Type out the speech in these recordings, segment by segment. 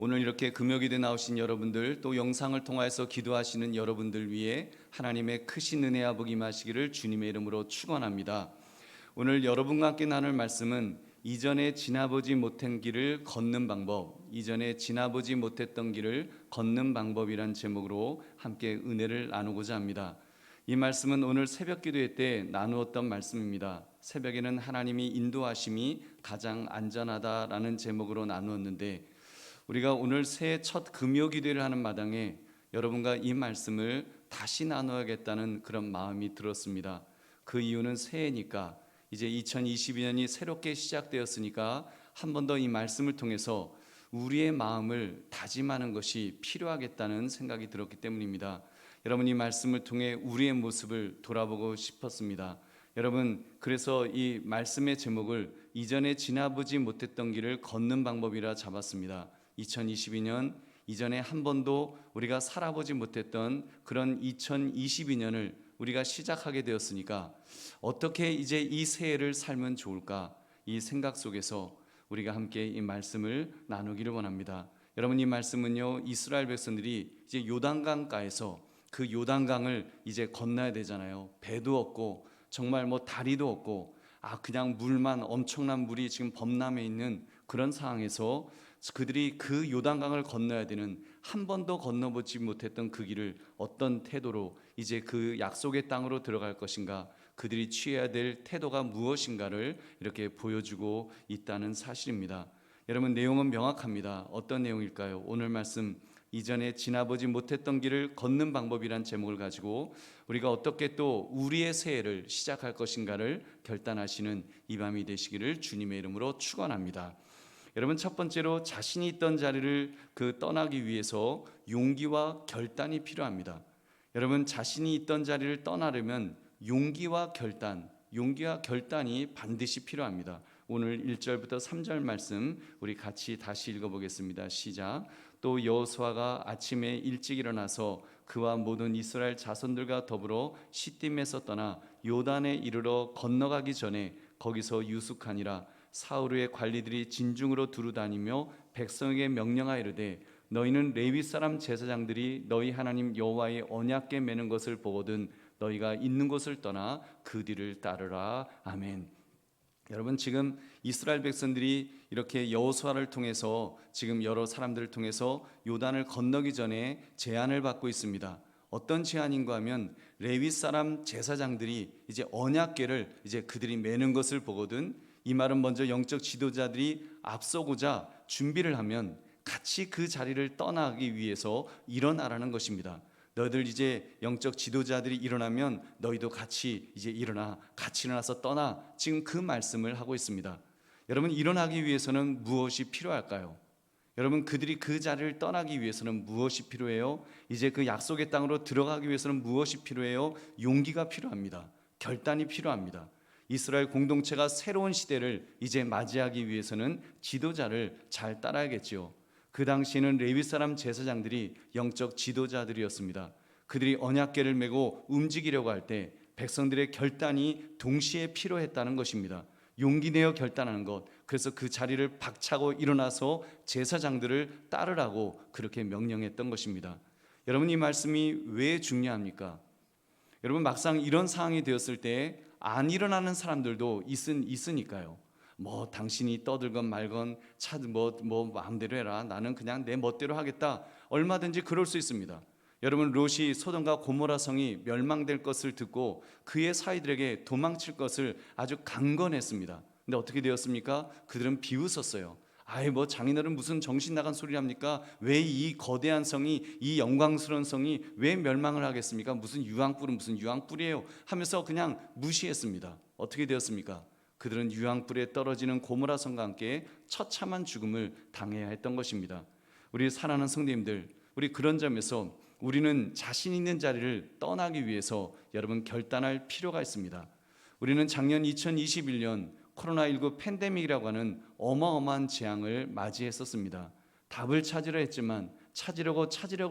오늘 이렇게 금요기도에 나오신 여러분들, 또 영상을 통하여서 기도하시는 여러분들 위해 하나님의 크신 은혜와 복이 임하시기를 주님의 이름으로 축원합니다. 오늘 여러분과 함께 나눌 말씀은 이전에 지나보지 못한 길을 걷는 방법, 이전에 지나보지 못했던 길을 걷는 방법이란 제목으로 함께 은혜를 나누고자 합니다. 이 말씀은 오늘 새벽 기도회 때 나누었던 말씀입니다. 새벽에는 하나님이 인도하심이 가장 안전하다라는 제목으로 나누었는데, 우리가 오늘 새해 첫 금요 기도를 하는 마당에 여러분과 이 말씀을 다시 나눠야겠다는 그런 마음이 들었습니다. 그 이유는 새해니까, 이제 2022년이 새롭게 시작되었으니까 한 번 더 이 말씀을 통해서 우리의 마음을 다짐하는 것이 필요하겠다는 생각이 들었기 때문입니다. 여러분, 이 말씀을 통해 우리의 모습을 돌아보고 싶었습니다. 여러분, 그래서 이 말씀의 제목을 이전에 지나보지 못했던 길을 걷는 방법이라 잡았습니다. 2022년 이전에 한 번도 우리가 살아보지 못했던 그런 2022년을 우리가 시작하게 되었으니까 어떻게 이제 이 새해를 살면 좋을까, 이 생각 속에서 우리가 함께 이 말씀을 나누기를 원합니다. 여러분, 이 말씀은요, 이스라엘 백성들이 이제 요단강가에서 그 요단강을 이제 건너야 되잖아요. 배도 없고 정말 다리도 없고 그냥 물만, 엄청난 물이 지금 범람해 있는 그런 상황에서 그들이 그 요단강을 건너야 되는, 한 번도 건너보지 못했던 그 길을 어떤 태도로 이제 그 약속의 땅으로 들어갈 것인가, 그들이 취해야 될 태도가 무엇인가를 이렇게 보여주고 있다는 사실입니다. 여러분, 내용은 명확합니다. 어떤 내용일까요? 오늘 말씀, 이전에 지나보지 못했던 길을 걷는 방법이란 제목을 가지고 우리가 어떻게 또 우리의 새해를 시작할 것인가를 결단하시는 이 밤이 되시기를 주님의 이름으로 축원합니다. 여러분, 첫 번째로 자신이 있던 자리를 떠나기 위해서 용기와 결단이 필요합니다. 여러분, 자신이 있던 자리를 떠나려면 용기와 결단이 반드시 필요합니다. 오늘 1절부터 3절 말씀 우리 같이 다시 읽어보겠습니다. 시작. 또 여호수아가 아침에 일찍 일어나서 그와 모든 이스라엘 자손들과 더불어 시딤에서 떠나 요단에 이르러 건너가기 전에 거기서 유숙하니라. 사울의 관리들이 진중으로 두루다니며 백성에게 명령하여 이르되, 너희는 레위 사람 제사장들이 너희 하나님 여호와의 언약궤 매는 것을 보거든 너희가 있는 곳을 떠나 그 뒤를 따르라. 아멘. 여러분, 지금 이스라엘 백성들이 이렇게 여호수아를 통해서 지금 여러 사람들을 통해서 요단을 건너기 전에 제안을 받고 있습니다. 어떤 제안인가 하면 레위 사람 제사장들이 이제 언약궤를 이제 그들이 매는 것을 보거든, 이 말은 먼저 영적 지도자들이 앞서고자 준비를 하면 같이 그 자리를 떠나기 위해서 일어나라는 것입니다. 너희들 이제 영적 지도자들이 일어나면 너희도 같이 이제 일어나, 같이 일어나서 떠나. 지금 그 말씀을 하고 있습니다. 여러분, 일어나기 위해서는 무엇이 필요할까요? 여러분, 그들이 그 자리를 떠나기 위해서는 무엇이 필요해요? 이제 그 약속의 땅으로 들어가기 위해서는 무엇이 필요해요? 용기가 필요합니다. 결단이 필요합니다. 이스라엘 공동체가 새로운 시대를 이제 맞이하기 위해서는 지도자를 잘 따라야겠지요. 그 당시에는 레위 사람 제사장들이 영적 지도자들이었습니다. 그들이 언약궤를 메고 움직이려고 할 때 백성들의 결단이 동시에 필요했다는 것입니다. 용기 내어 결단하는 것. 그래서 그 자리를 박차고 일어나서 제사장들을 따르라고 그렇게 명령했던 것입니다. 여러분, 이 말씀이 왜 중요합니까? 여러분, 막상 이런 상황이 되었을 때 안 일어나는 사람들도 있으니까요. 당신이 떠들건 말건 마음대로 해라, 나는 그냥 내 멋대로 하겠다, 얼마든지 그럴 수 있습니다. 여러분, 롯이 소돔과 고모라 성이 멸망될 것을 듣고 그의 사이들에게 도망칠 것을 아주 강건했습니다. 근데 어떻게 되었습니까? 그들은 비웃었어요. 장인어른 무슨 정신 나간 소리를 합니까? 왜 이 거대한 성이, 이 영광스러운 성이 왜 멸망을 하겠습니까? 무슨 유황불이에요 하면서 그냥 무시했습니다. 어떻게 되었습니까? 그들은 유황불에 떨어지는 고모라 성과 함께 처참한 죽음을 당해야 했던 것입니다. 우리 사랑하는 성도님들, 우리 그런 점에서 우리는 자신 있는 자리를 떠나기 위해서 여러분 결단할 필요가 있습니다. 우리는 작년 2021년 코로나19 팬데믹이라고 하는 어마어마한 재앙을 맞이했었습니다. 답을 찾으려고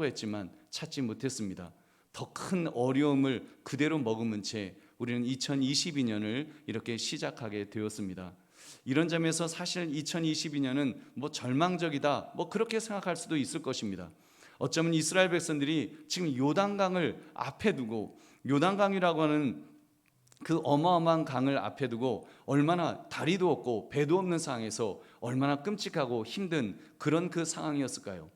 했지만 찾지 못했습니다. 더 큰 어려움을 그대로 머금은 채 우리는 2022년을 이렇게 시작하게 되었습니다. 이런 점에서 사실 2022년은 뭐 절망적이다, 뭐 그렇게 생각할 수도 있을 것입니다. 어쩌면 이스라엘 백성들이 지금 요단강을 앞에 두고, 요단강이라고 하는 그 어마어마한 강을 앞에 두고 얼마나 다리도 없고 배도 없는 상황에서 얼마나 끔찍하고 힘든 그런 그 상황이었을까요?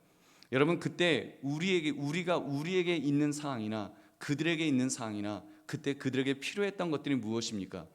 여러분, 그때 우리에게 있는 상황이나 그들에게 있는 상황이나 그때 그들에게 필요했던 것들이 무엇입니까?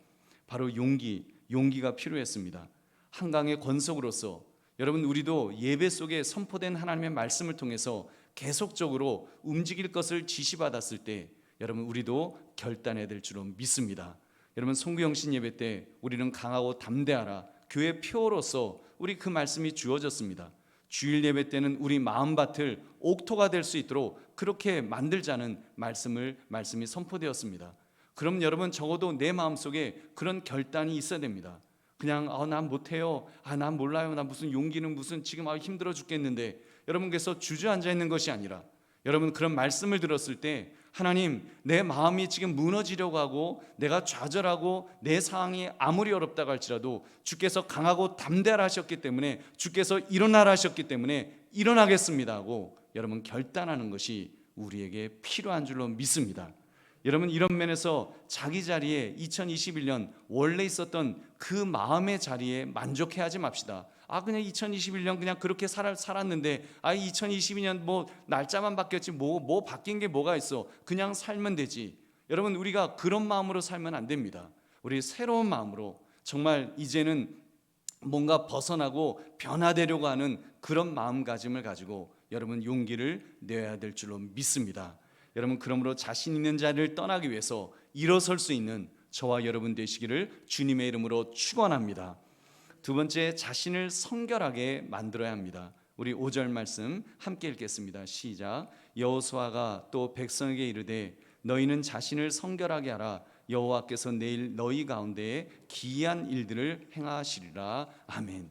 바로 용기가 필요했습니다. 한강의 권속으로서 여러분, 우리도 예배 속에 선포된 하나님의 말씀을 통해서 계속적으로 움직일 것을 지시받았을 때 여러분, 우리도 결단해야 될 줄로 믿습니다. 여러분, 송구영신 예배 때 우리는 강하고 담대하라 교회 표어로서 우리 그 말씀이 주어졌습니다. 주일 예배 때는 우리 마음밭을 옥토가 될 수 있도록 그렇게 만들자는 말씀이 선포되었습니다. 그럼 여러분, 적어도 내 마음속에 그런 결단이 있어야 됩니다. 그냥 난 못해요, 난 몰라요, 나 무슨 용기는 무슨 지금 힘들어 죽겠는데, 여러분께서 주저앉아 있는 것이 아니라 여러분, 그런 말씀을 들었을 때 하나님, 내 마음이 지금 무너지려고 하고 내가 좌절하고 내 상황이 아무리 어렵다고 할지라도 주께서 강하고 담대하라 하셨기 때문에, 주께서 일어나라 하셨기 때문에 일어나겠습니다 하고 여러분 결단하는 것이 우리에게 필요한 줄로 믿습니다. 여러분, 이런 면에서 자기 자리에 2021년 원래 있었던 그 마음의 자리에 만족해하지 맙시다. 그냥 2021년 그냥 그렇게 살았는데 2022년 뭐 날짜만 바뀌었지 뭐 바뀐 게 뭐가 있어, 그냥 살면 되지. 여러분, 우리가 그런 마음으로 살면 안 됩니다. 우리 새로운 마음으로 정말 이제는 뭔가 벗어나고 변화되려고 하는 그런 마음가짐을 가지고 여러분 용기를 내야 될 줄로 믿습니다. 여러분, 그러므로 자신 있는 자리를 떠나기 위해서 일어설 수 있는 저와 여러분 되시기를 주님의 이름으로 축원합니다. 두 번째, 자신을 성결하게 만들어야 합니다. 우리 5절 말씀 함께 읽겠습니다. 시작. 여호수아가 또 백성에게 이르되 너희는 자신을 성결하게 하라. 여호와께서 내일 너희 가운데에 기이한 일들을 행하시리라. 아멘.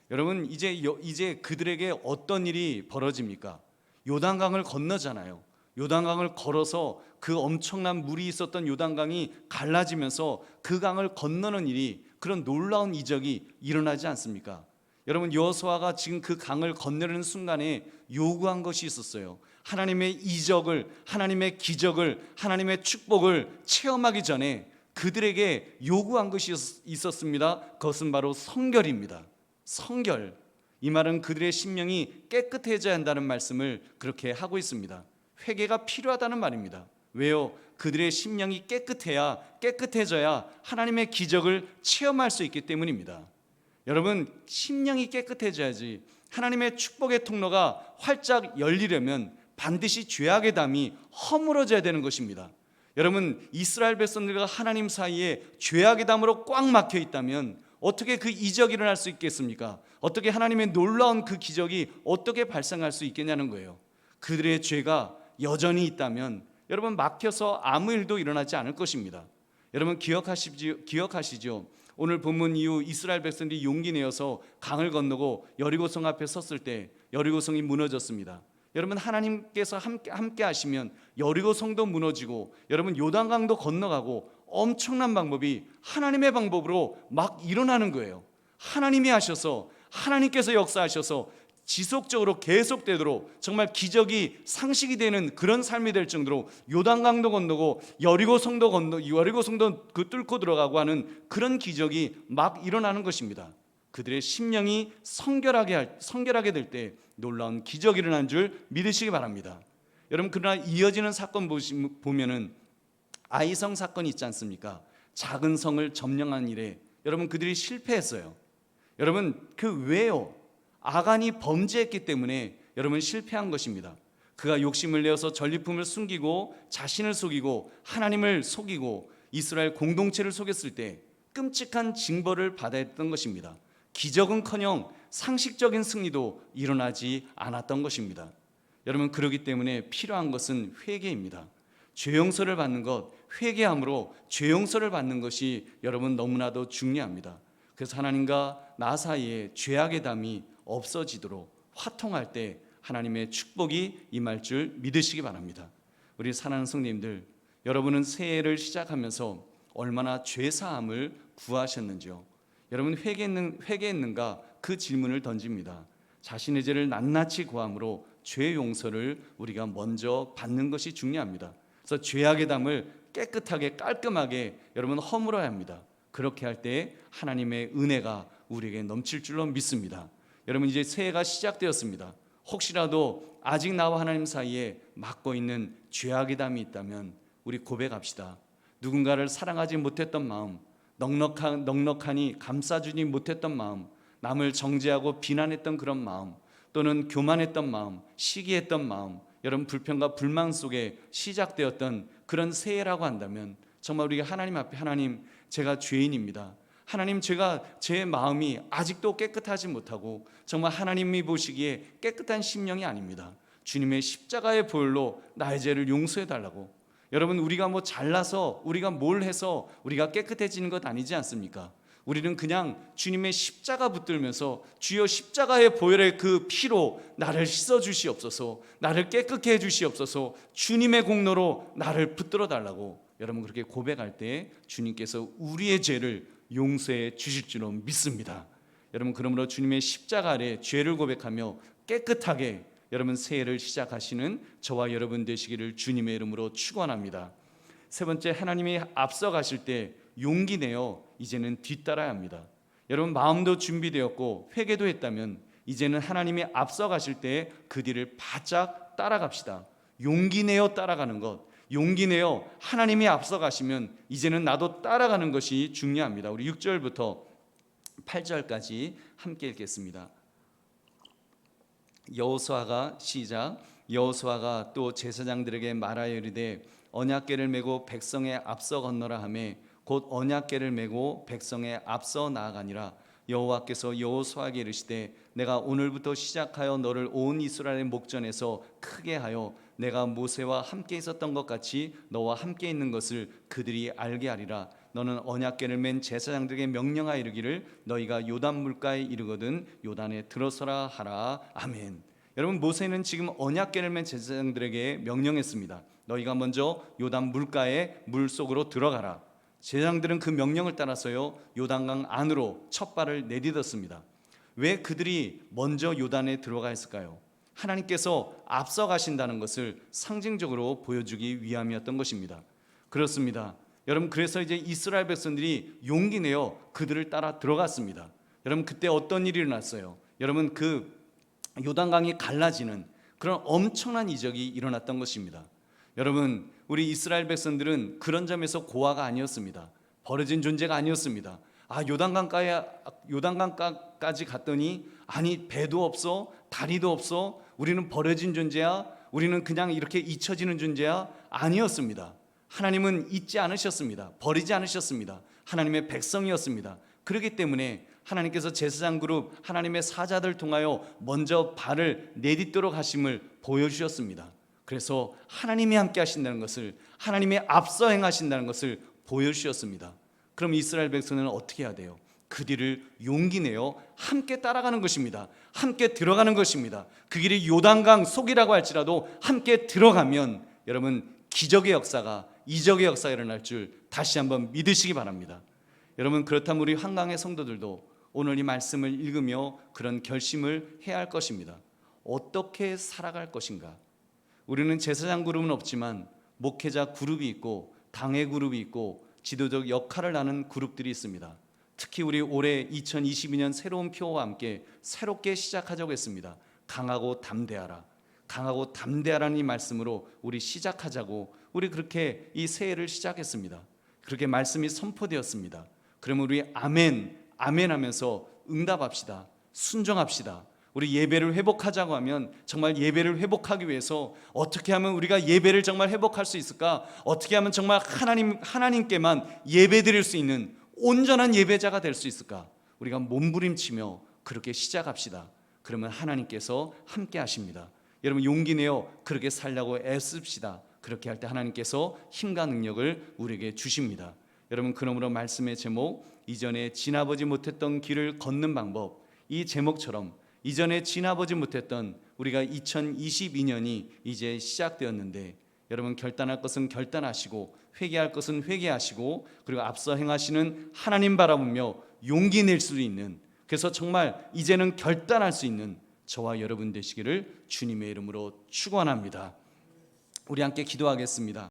여러분, 이제 그들에게 어떤 일이 벌어집니까? 요단강을 건너잖아요. 요단강을 걸어서 그 엄청난 물이 있었던 요단강이 갈라지면서 그 강을 건너는 일이, 그런 놀라운 이적이 일어나지 않습니까? 여러분, 여호수아가 지금 그 강을 건너는 순간에 요구한 것이 있었어요. 하나님의 이적을, 하나님의 기적을, 하나님의 축복을 체험하기 전에 그들에게 요구한 것이 있었습니다. 그것은 바로 성결입니다. 성결. 이 말은 그들의 심령이 깨끗해져야 한다는 말씀을 그렇게 하고 있습니다. 회개가 필요하다는 말입니다. 왜요? 그들의 심령이 깨끗해져야 하나님의 기적을 체험할 수 있기 때문입니다. 여러분, 심령이 깨끗해져야지 하나님의 축복의 통로가 활짝 열리려면 반드시 죄악의 담이 허물어져야 되는 것입니다. 여러분, 이스라엘 백성들과 하나님 사이에 죄악의 담으로 꽉 막혀 있다면 어떻게 그 이적이 일어날 수 있겠습니까? 어떻게 하나님의 놀라운 그 기적이 어떻게 발생할 수 있겠냐는 거예요. 그들의 죄가 여전히 있다면 여러분, 막혀서 아무 일도 일어나지 않을 것입니다. 여러분, 기억하시죠? 오늘 본문 이후 이스라엘 백성들이 용기 내어서 강을 건너고 여리고성 앞에 섰을 때 여리고성이 무너졌습니다. 여러분, 하나님께서 함께 하시면 여리고성도 무너지고 여러분 요단강도 건너가고 엄청난 방법이 하나님의 방법으로 막 일어나는 거예요. 하나님이 하셔서, 하나님께서 역사하셔서 지속적으로 계속되도록 정말 기적이 상식이 되는 그런 삶이 될 정도로 요단강도 건너고 여리고성도 뚫고 들어가고 하는 그런 기적이 막 일어나는 것입니다. 그들의 심령이 성결하게 될 때 놀라운 기적이 일어난 줄 믿으시기 바랍니다. 여러분, 그러나 이어지는 사건 보면은 아이성 사건이 있지 않습니까? 작은 성을 점령한 일에 여러분 그들이 실패했어요. 여러분, 그 왜요? 아간이 범죄했기 때문에 여러분 실패한 것입니다. 그가 욕심을 내어서 전리품을 숨기고 자신을 속이고 하나님을 속이고 이스라엘 공동체를 속였을 때 끔찍한 징벌을 받아야 했던 것입니다. 기적은커녕 상식적인 승리도 일어나지 않았던 것입니다. 여러분, 그렇기 때문에 필요한 것은 회개입니다. 죄 용서를 받는 것, 회개함으로 죄 용서를 받는 것이 여러분 너무나도 중요합니다. 그래서 하나님과 나 사이에 죄악의 담이 없어지도록 화통할 때 하나님의 축복이 임할 줄 믿으시기 바랍니다. 우리 사랑하는 성도님들, 여러분은 새해를 시작하면서 얼마나 죄사함을 구하셨는지요? 여러분 회개했는가? 그 질문을 던집니다. 자신의 죄를 낱낱이 고함으로 죄 용서를 우리가 먼저 받는 것이 중요합니다. 그래서 죄악의 담을 깨끗하게 깔끔하게 여러분 허물어야 합니다. 그렇게 할 때 하나님의 은혜가 우리에게 넘칠 줄로 믿습니다. 여러분 이제 새해가 시작되었습니다. 혹시라도 아직 나와 하나님 사이에 막고 있는 죄악의 담이 있다면 우리 고백합시다. 누군가를 사랑하지 못했던 마음, 넉넉하니 감싸주지 못했던 마음, 남을 정죄하고 비난했던 그런 마음, 또는 교만했던 마음, 시기했던 마음, 여러분 불평과 불만 속에 시작되었던 그런 새해라고 한다면 정말 우리가 하나님 앞에 하나님 제가 죄인입니다. 하나님 제가 제 마음이 아직도 깨끗하지 못하고 정말 하나님이 보시기에 깨끗한 심령이 아닙니다. 주님의 십자가의 보혈로 나의 죄를 용서해 달라고. 여러분 우리가 뭐 잘나서 우리가 뭘 해서 우리가 깨끗해지는 것 아니지 않습니까? 우리는 그냥 주님의 십자가 붙들면서 주여 십자가의 보혈의 그 피로 나를 씻어 주시옵소서, 나를 깨끗게 해 주시옵소서, 주님의 공로로 나를 붙들어 달라고 여러분 그렇게 고백할 때 주님께서 우리의 죄를 용서해 주실 줄로 믿습니다. 여러분 그러므로 주님의 십자가 아래 죄를 고백하며 깨끗하게 여러분 새해를 시작하시는 저와 여러분 되시기를 주님의 이름으로 축원합니다. 세 번째, 하나님이 앞서 가실 때 용기 내어 이제는 뒤따라야 합니다. 여러분 마음도 준비되었고 회개도 했다면 이제는 하나님이 앞서 가실 때 그 뒤를 바짝 따라갑시다. 용기 내어 따라가는 것, 용기 내어 하나님이 앞서 가시면 이제는 나도 따라가는 것이 중요합니다. 우리 6절부터 8절까지 함께 읽겠습니다. 여호수아가 시작. 여호수아가 또 제사장들에게 말하여 이르되 언약궤를 메고 백성의 앞서 건너라 하매 곧 언약궤를 메고 백성의 앞서 나아가니라. 여호와께서 여호수아에게 이르시되 내가 오늘부터 시작하여 너를 온 이스라엘의 목전에서 크게 하여 내가 모세와 함께 있었던 것 같이 너와 함께 있는 것을 그들이 알게 하리라. 너는 언약궤를 맨 제사장들에게 명령하여 이르기를 너희가 요단 물가에 이르거든 요단에 들어서라 하라. 아멘. 여러분 모세는 지금 언약궤를 맨 제사장들에게 명령했습니다. 너희가 먼저 요단 물가에 물 속으로 들어가라. 제사장들은 그 명령을 따라서요 요단강 안으로 첫 발을 내딛었습니다. 왜 그들이 먼저 요단에 들어가 했을까요? 하나님께서 앞서 가신다는 것을 상징적으로 보여주기 위함이었던 것입니다. 그렇습니다. 여러분 그래서 이제 이스라엘 백성들이 용기 내어 그들을 따라 들어갔습니다. 여러분 그때 어떤 일이 일어났어요? 여러분 그 요단강이 갈라지는 그런 엄청난 이적이 일어났던 것입니다. 여러분 우리 이스라엘 백성들은 그런 점에서 고아가 아니었습니다. 버려진 존재가 아니었습니다. 요단강까지 갔더니 아니 배도 없어, 다리도 없어, 우리는 버려진 존재야, 우리는 그냥 이렇게 잊혀지는 존재야. 아니었습니다. 하나님은 잊지 않으셨습니다. 버리지 않으셨습니다. 하나님의 백성이었습니다. 그렇기 때문에 하나님께서 제사장 그룹 하나님의 사자들 통하여 먼저 발을 내딛도록 하심을 보여주셨습니다. 그래서 하나님이 함께 하신다는 것을, 하나님이 앞서 행하신다는 것을 보여주셨습니다. 그럼 이스라엘 백성은 어떻게 해야 돼요? 그 뒤를 용기 내어 함께 따라가는 것입니다. 함께 들어가는 것입니다. 그 길이 요단강 속이라고 할지라도 함께 들어가면 여러분 기적의 역사가, 이적의 역사가 일어날 줄 다시 한번 믿으시기 바랍니다. 여러분 그렇다면 우리 한강의 성도들도 오늘 이 말씀을 읽으며 그런 결심을 해야 할 것입니다. 어떻게 살아갈 것인가? 우리는 제사장 그룹은 없지만 목회자 그룹이 있고 당회 그룹이 있고 지도적 역할을 하는 그룹들이 있습니다. 특히 우리 올해 2022년 새로운 표와 함께 새롭게 시작하자고 했습니다. 강하고 담대하라. 강하고 담대하라는 이 말씀으로 우리 시작하자고 우리 그렇게 이 새해를 시작했습니다. 그렇게 말씀이 선포되었습니다. 그러면 우리 아멘, 아멘 하면서 응답합시다. 순종합시다. 우리 예배를 회복하자고 하면 정말 예배를 회복하기 위해서 어떻게 하면 우리가 예배를 정말 회복할 수 있을까? 어떻게 하면 정말 하나님께만 예배 드릴 수 있는 온전한 예배자가 될 수 있을까? 우리가 몸부림치며 그렇게 시작합시다. 그러면 하나님께서 함께 하십니다. 여러분 용기 내어 그렇게 살려고 애씁시다. 그렇게 할 때 하나님께서 힘과 능력을 우리에게 주십니다. 여러분 그러므로 말씀의 제목, 이전에 지나보지 못했던 길을 걷는 방법, 이 제목처럼 이전에 지나보지 못했던 우리가 2022년이 이제 시작되었는데 여러분 결단할 것은 결단하시고 회개할 것은 회개하시고 그리고 앞서 행하시는 하나님 바라보며 용기 낼 수 있는, 그래서 정말 이제는 결단할 수 있는 저와 여러분 되시기를 주님의 이름으로 축원합니다. 우리 함께 기도하겠습니다.